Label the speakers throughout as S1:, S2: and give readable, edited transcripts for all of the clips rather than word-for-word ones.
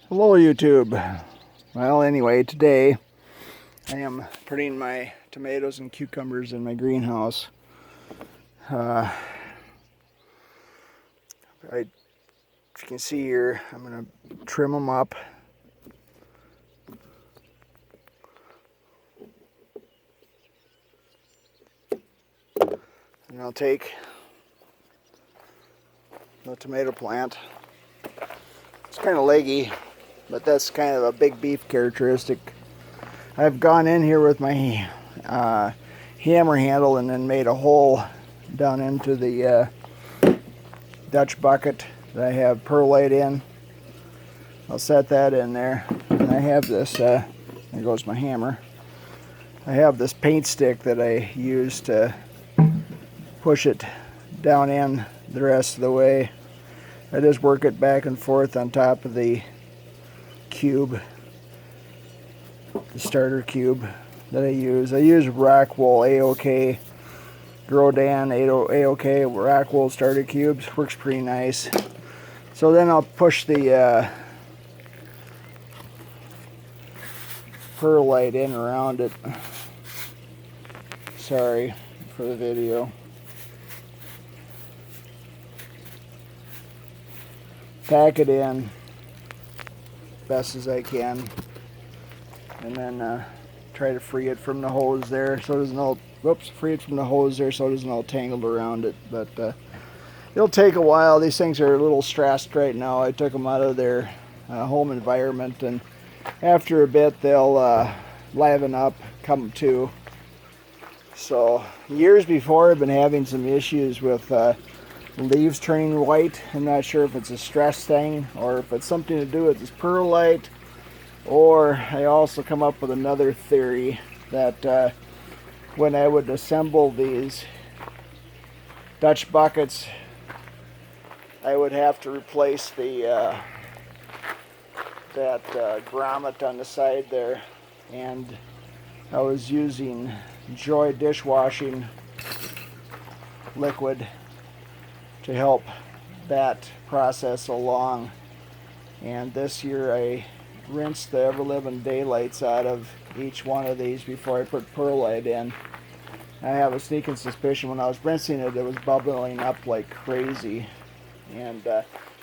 S1: Hello YouTube. Well, anyway, today I am putting my tomatoes and cucumbers in my greenhouse. As you can see here, I'm going to trim them up. And I'll take the tomato plant. It's kind of leggy, but that's kind of a big beef characteristic. I've gone in here with my hammer handle and then made a hole down into the Dutch bucket that I have perlite in. I'll set that in there. And I have this, there goes my hammer. I have this paint stick that I use to push it down in the rest of the way. I just work it back and forth on top of the cube, the starter cube that I use. I use Rockwool AOK, Grodan AOK Rockwool starter cubes. Works pretty nice. So then I'll push the perlite in around it. Sorry for the video. Pack it in best as I can, and then try to free it from the hose there so it doesn't all, free it from the hose there so it isn't all tangled around it. But it'll take a while. These things are a little stressed right now. I took them out of their home environment, and after a bit they'll liven up, come to. So years before I've been having some issues with leaves turning white. I'm not sure if it's a stress thing or if it's something to do with this perlite, or I also come up with another theory that when I would assemble these Dutch buckets, I would have to replace the that grommet on the side there, and I was using Joy dishwashing liquid to help that process along. And this year I rinsed the ever-living daylights out of each one of these before I put perlite in. I have a sneaking suspicion when I was rinsing it, it was bubbling up like crazy. And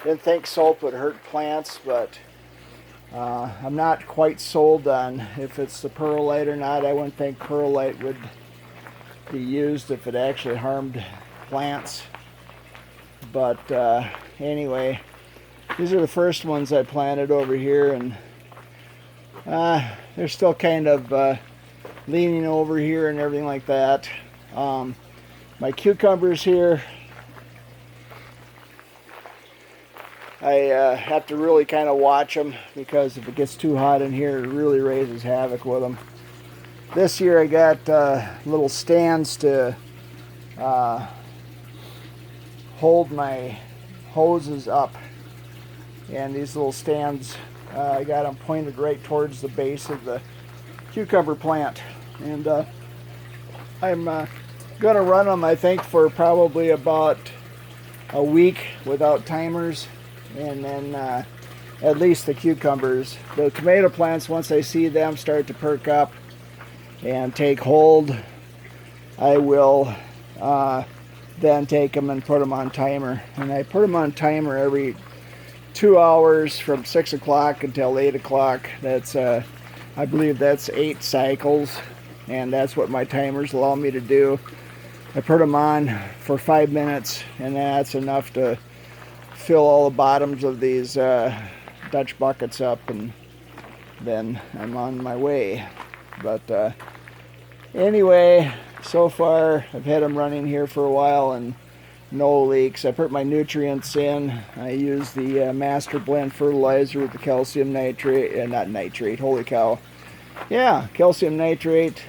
S1: didn't think soap would hurt plants, but I'm not quite sold on if it's the perlite or not. I wouldn't think perlite would be used if it actually harmed plants. But anyway, these are the first ones I planted over here, and they're still kind of leaning over here and everything like that. My cucumbers here, I have to really kind of watch them, because if it gets too hot in here, it really raises havoc with them. This year I got little stands to hold my hoses up, and these little stands, I got them pointed right towards the base of the cucumber plant, and I'm gonna run them, I think, for probably about a week without timers, and then at least the cucumbers. The tomato plants, once I see them start to perk up and take hold, I will then take them and put them on timer. And I put them on timer every 2 hours from 6 o'clock until 8 o'clock. That's I believe that's 8 cycles, and that's what my timers allow me to do. I put them on for 5 minutes, and that's enough to fill all the bottoms of these Dutch buckets up, and then I'm on my way. But anyway, so far I've had them running here for a while and no leaks. I put my nutrients in. I use the Master Blend fertilizer with the calcium nitrate, not nitrate, holy cow. Yeah, calcium nitrate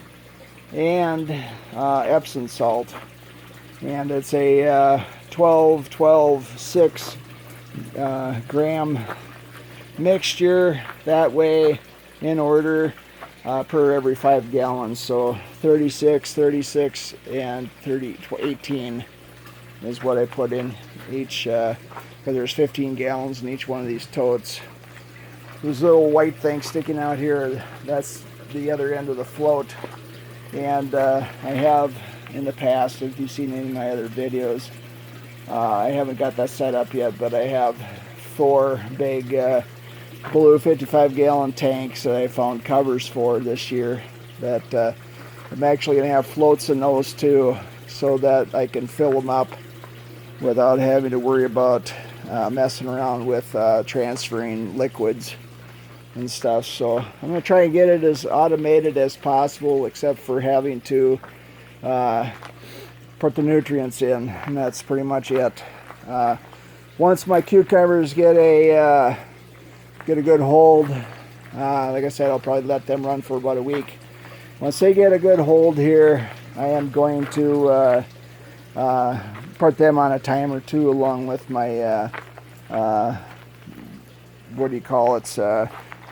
S1: and Epsom salt. And it's a 12-12-6 gram mixture, that way in order, per every 5 gallons. So 36, 36, and 18 is what I put in each, because there's 15 gallons in each one of these totes. There's a little white thing sticking out here. That's the other end of the float. And I have in the past, if you've seen any of my other videos, I haven't got that set up yet, but I have 4 big blue 55-gallon tanks that I found covers for this year that I'm actually going to have floats in those too, so that I can fill them up without having to worry about messing around with transferring liquids and stuff. So I'm going to try and get it as automated as possible, except for having to put the nutrients in, and that's pretty much it. Once my cucumbers get a good hold, like I said, I'll probably let them run for about a week. Once they get a good hold here, I am going to put them on a timer too, along with my what do you call it,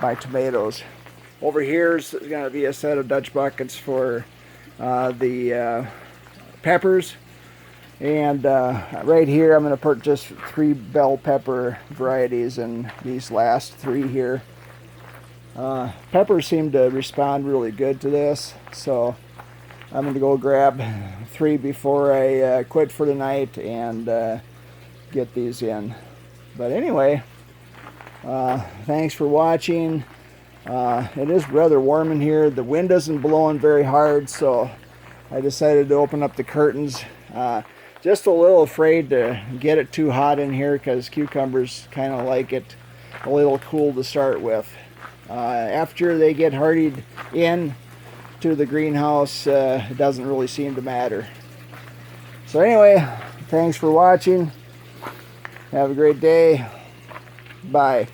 S1: my tomatoes. Over here is going to be a set of Dutch buckets for the peppers, and right here I'm going to put just 3 bell pepper varieties in these last 3 here. Peppers seem to respond really good to this, so I'm going to go grab 3 before I quit for the night and get these in. But anyway, thanks for watching. It is rather warm in here. The wind isn't blowing very hard, so I decided to open up the curtains. Just a little afraid to get it too hot in here, because cucumbers kind of like it a little cool to start with. After they get hardied in to the greenhouse, it doesn't really seem to matter. So anyway, thanks for watching. Have a great day. Bye.